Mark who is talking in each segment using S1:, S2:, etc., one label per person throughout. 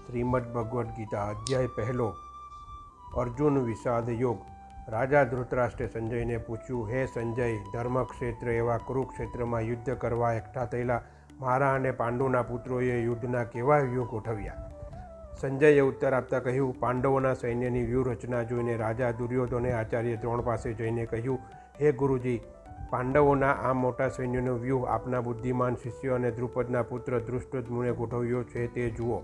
S1: શ્રીમદ ભગવદ્ ગીતા અધ્યાય પહેલો અર્જુન વિષાદ યોગ। રાજા ધૃતરાષ્ટ્રે સંજયને પૂછ્યું, હે સંજય, ધર્મક્ષેત્ર એવા કુરુક્ષેત્રમાં યુદ્ધ કરવા એકઠા થયેલા મારા અને પાંડુના પુત્રોએ યુદ્ધના કેવા વ્યૂહ ગોઠવ્યા? સંજયે ઉત્તર આપતા કહ્યું, પાંડવોના સૈન્યની વ્યૂહરચના જોઈને રાજા દુર્યોધને આચાર્ય દ્રોણ પાસે જઈને કહ્યું, હે ગુરુજી, પાંડવોના આ મોટા સૈન્યનો વ્યૂહ આપના બુદ્ધિમાન શિષ્ય અને દ્રુપદના પુત્ર ધૃષ્ટદ્યુમ્ને ગોઠવ્યો છે તે જુઓ।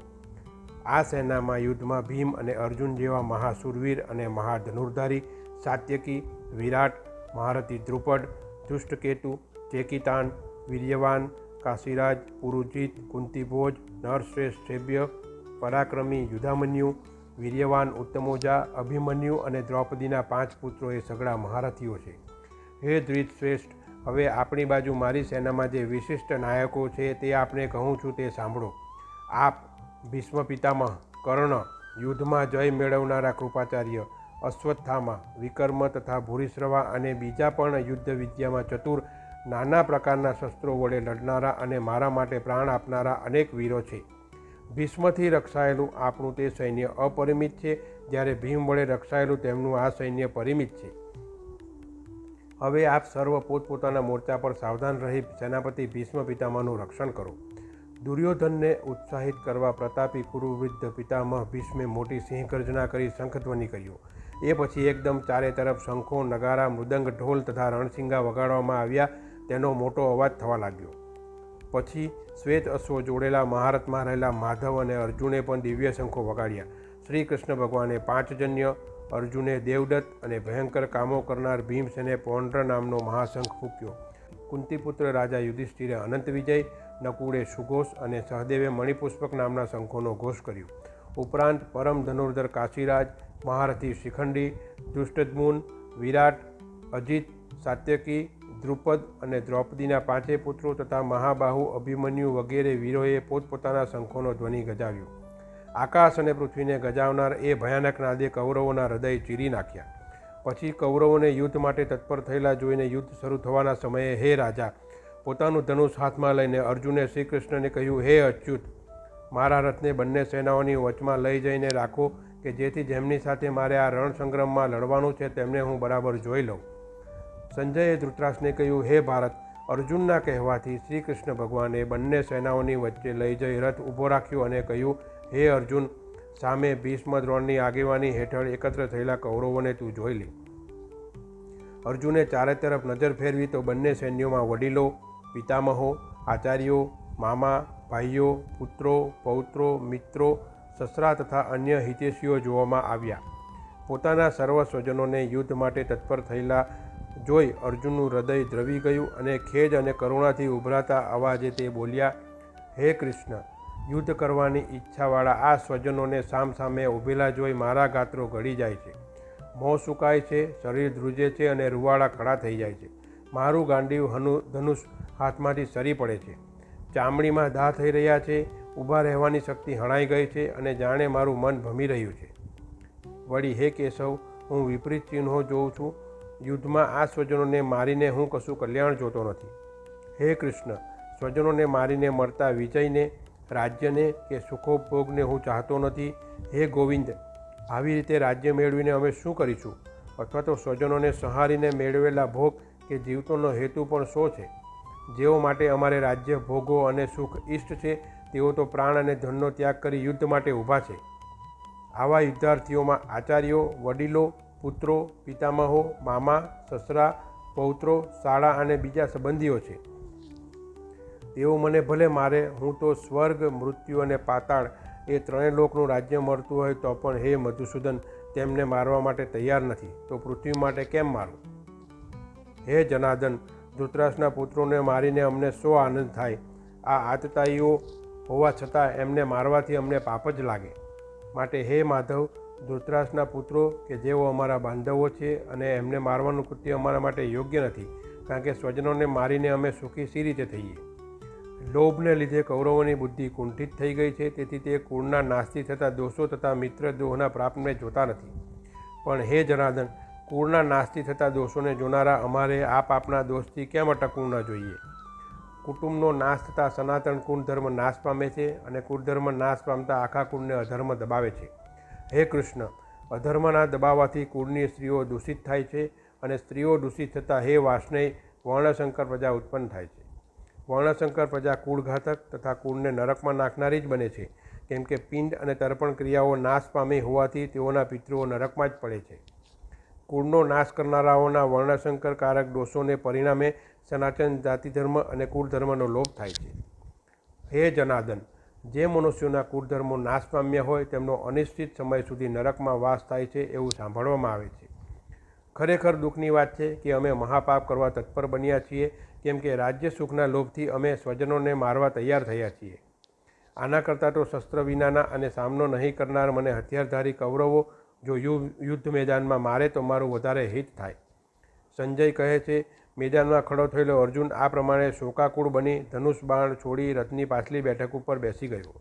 S1: આ સેનામાં યુદ્ધમાં ભીમ અને અર્જુન જેવા મહાસુરવીર અને મહાધનુર્ધારી, સાત્યકી, વિરાટ, મહારથી દ્રુપદ, ધૃષ્ટકેતુ, ચેકિતાન, વીર્યવાન, કાશીરાજ, પુરુજીત, કુંતીભોજ, નરશ્રેષ્ઠ શૈબ્ય, પરાક્રમી યુધામન્યુ, વીર્યવાન ઉત્તમોજા, અભિમન્યુ અને દ્રૌપદીના 5 પુત્રો એ સઘળા મહારથીઓ છે। હે દ્વિજશ્રેષ્ઠ, હવે આપણી બાજુ મારી સેનામાં જે વિશિષ્ટ નાયકો છે તે આપને કહું છું તે સાંભળો। આપ ભીષ્મ પિતામહ, કર્ણ, યુદ્ધમાં જય મેળવનારા કૃપાચાર્ય, અશ્વત્થામા, વિકર્મ તથા ભૂરિશ્રવા અને બીજા પણ યુદ્ધ વિદ્યામાં ચતુર, નાના પ્રકારના શસ્ત્રો વડે લડનારા અને મારા માટે પ્રાણ આપનારા અનેક વીરો છે। ભીષ્મથી રક્ષાયેલું આપણું તે સૈન્ય અપરિમિત છે, જ્યારે ભીમ વડે રક્ષાયેલું તેમનું આ સૈન્ય પરિમિત છે। હવે આપ સર્વ પોતપોતાના મોરચા પર સાવધાન રહી સેનાપતિ ભીષ્મ પિતામહનું રક્ષણ કરો। દુર્યોધનને ઉત્સાહિત કરવા પ્રતાપી કુરુવૃદ્ધ પિતામહ ભીષ્મે મોટી સિંહગર્જના કરી શંખધ્વનિ કર્યો। એ પછી એકદમ ચારે તરફ શંખો, નગારા, મૃદંગ, ઢોલ તથા રણસિંગા વગાડવામાં આવ્યા। તેનો મોટો અવાજ થવા લાગ્યો। પછી શ્વેત અશ્વો જોડેલા મહારથમાં રહેલા માધવ અને અર્જુને પણ દિવ્ય શંખો વગાડ્યા। શ્રી કૃષ્ણ ભગવાને પાંચજન્ય, અર્જુને દેવદત્ત અને ભયંકર કામો કરનાર ભીમસેને પૌંડ્ર નામનો મહાશંખ ફૂંક્યો। કુંતીપુત્ર રાજા યુધિષ્ઠિરે અનંત વિજય, નકુળે સુઘોષ અને સહદેવે મણિપુષ્પક નામના શંખોનો ઘોષ કર્યો। ઉપરાંત પરમ ધનુર્ધર કાશીરાજ, મહારથી શિખંડી, ધૃષ્ટદ્યુમ્ન, વિરાટ, અજિત, સાત્યકી, દ્રુપદ અને દ્રૌપદીના 5 પુત્રો તથા મહાબાહુ અભિમન્યુ વગેરે વીરોએ પોતપોતાના શંખોનો ધ્વનિ ગજાવ્યો। આકાશ અને પૃથ્વીને ગજાવનાર એ ભયાનક નાદે કૌરવોના હૃદય ચીરી નાખ્યા। પછી કૌરવોને યુદ્ધ માટે તત્પર થયેલા જોઈને યુદ્ધ શરૂ થવાના સમયે હે રાજા, પોતાનું ધનુષ હાથમાં લઈને અર્જુને શ્રી કૃષ્ણને કહ્યું, હે અચ્યુત, મારા રથને બંને સેનાઓની વચમાં લઈ જઈને રાખો કે જેથી જેમની સાથે મારે આ રણસંગ્રામમાં લડવાનું છે તેમને હું બરાબર જોઈ લઉં। સંજયે ધૃતરાષ્ટ્રને કહ્યું, હે ભારત, અર્જુનના કહેવાથી શ્રી કૃષ્ણ ભગવાને બંને સેનાઓની વચ્ચે લઈ જઈ રથ ઊભો રાખ્યો અને કહ્યું, હે અર્જુન, સામે ભીષ્મ દ્રોણની આગેવાની હેઠળ એકત્ર થયેલા કૌરવોને તું જોઈ લે। અર્જુને ચારે તરફ નજર ફેરવી તો બંને સૈન્યોમાં વડીલો, પિતામહો, આચાર્યો, મામા, ભાઈઓ, પુત્રો, પૌત્રો, મિત્રો, સસરા તથા અન્ય હિતેશીઓ જોવામાં આવ્યા। પોતાના સર્વ સ્વજનોને યુદ્ધ માટે તત્પર થયેલા જોઈ અર્જુનનું હૃદય દ્રવી ગયું અને ખેદ અને કરુણાથી ઉભરાતા અવાજે તે બોલ્યા, હે કૃષ્ણ, યુદ્ધ કરવાની ઈચ્છાવાળા આ સ્વજનોને સામસામે ઊભેલા જોઈ મારા ગાત્રો ગળી જાય છે, મોં સુકાય છે, શરીર ધ્રુજે છે અને રૂવાડા ખડા થઈ જાય છે। મારું ગાંડીવ ધનુષ હાથમાંથી સરી પડે છે, ચામડીમાં ઘા થઈ રહ્યા છે, ઊભા રહેવાની શક્તિ હણાઈ ગઈ છે અને જાણે મારું મન ભમી રહ્યું છે। વળી હે કેશવ, હું વિપરીત ચિહ્નો જોઉં છું। યુદ્ધમાં આ સ્વજનોને મારીને હું કશું કલ્યાણ જોતો નથી। હે કૃષ્ણ, સ્વજનોને મારીને મળતા વિજયને, રાજ્યને કે સુખોપભોગને હું ચાહતો નથી। હે ગોવિંદ, આવી રીતે રાજ્ય મેળવીને અમે શું કરીશું? અથવા તો સ્વજનોને સંહારીને મેળવેલા ભોગ કે જીવતોનો હેતુ પણ શો છે? જેઓ માટે અમારે રાજ્ય, ભોગો અને સુખ ઇષ્ટ છે તેઓ તો પ્રાણ અને ધનનો ત્યાગ કરી યુદ્ધ માટે ઊભા છે। આવા યુદ્ધાર્થીઓમાં આચાર્યો, વડીલો, પુત્રો, પિતામહો, મામા, સસરા, પૌત્રો, શાળા અને બીજા સંબંધીઓ છે। તેઓ મને ભલે મારે, હું તો સ્વર્ગ, મૃત્યુ અને પાતાળ એ 3 લોકનું રાજ્ય મળતું હોય તો પણ હે મધુસૂદન, તેમને મારવા માટે તૈયાર નથી, તો પૃથ્વી માટે કેમ મારું? હે જનાર્દન, ધૃતરાષ્ટ્રના પુત્રોને મારીને અમને શો આનંદ થાય? આ આતતાઈઓ હોવા છતાં એમને મારવાથી અમને પાપ જ લાગે। માટે હે માધવ, ધૃતરાષ્ટ્રના પુત્રો કે જેઓ અમારા બાંધવો છે અને એમને મારવાનું કૃત્ય અમારા માટે યોગ્ય નથી, કારણ કે સ્વજનોને મારીને અમે સુખી સી રીતે થઈએ? લોભને લીધે કૌરવોની બુદ્ધિ કુંઠિત થઈ ગઈ છે, તેથી તે કુળના નાશથી થતા દોષો તથા મિત્રદ્રોહના પ્રાપને જોતા નથી। પણ હે જનાર્દન, કુળના નાશથી થતા દોષોને જોનારા અમારે આ પાપના દોષથી કેમ અટકવું ન જોઈએ? કુટુંબનો નાશ થતાં સનાતન કુળધર્મ નાશ પામે છે અને કુળધર્મ નાશ પામતા આખા કુળને અધર્મ દબાવે છે. હે કૃષ્ણ, અધર્મના દબાવવાથી કુળની સ્ત્રીઓ દૂષિત થાય છે અને સ્ત્રીઓ દૂષિત થતાં હે વાર્ષ્ણેય વર્ણશંકર પ્રજા ઉત્પન્ન થાય છે. વર્ણશંકર પ્રજા કુળઘાતક તથા કુળને નરકમાં નાખનારી જ બને છે, કેમ કે પિંડ અને તર્પણ ક્રિયાઓ નાશ પામી હોવાથી તેઓના પિતૃઓ નરકમાં જ પડે છે. કુળનો નાશ કરનારાઓના વર્ણશંકર કારક દોષોને પરિણામે સનાતન જાતિધર્મ અને કુળધર્મનો લોપ થાય છે. હે જનાર્દન, જે મનુષ્યોના કુળધર્મો નાશ પામ્યા હોય તેમનો અનિશ્ચિત સમય સુધી નરકમાં વાસ થાય છે એવું સાંભળવામાં આવે છે. ખરેખર દુઃખની વાત છે કે અમે મહાપાપ કરવા તત્પર બન્યા છીએ, કેમ કે રાજ્ય સુખના લોભથી અમે સ્વજનોને મારવા તૈયાર થયા છીએ. આના કરતાં તો શસ્ત્ર વિનાના અને સામનો નહીં કરનાર મને હથિયારધારી કૌરવો જો યુદ્ધ મેદાનમાં મારે તો મારું વધારે હિત થાય. સંજય કહે છે, મેદાનમાં ખડો થયેલો અર્જુન આ પ્રમાણે શોકાકુળ બની ધનુષ બાણ છોડી રથની પાછલી બેઠક ઉપર બેસી ગયો.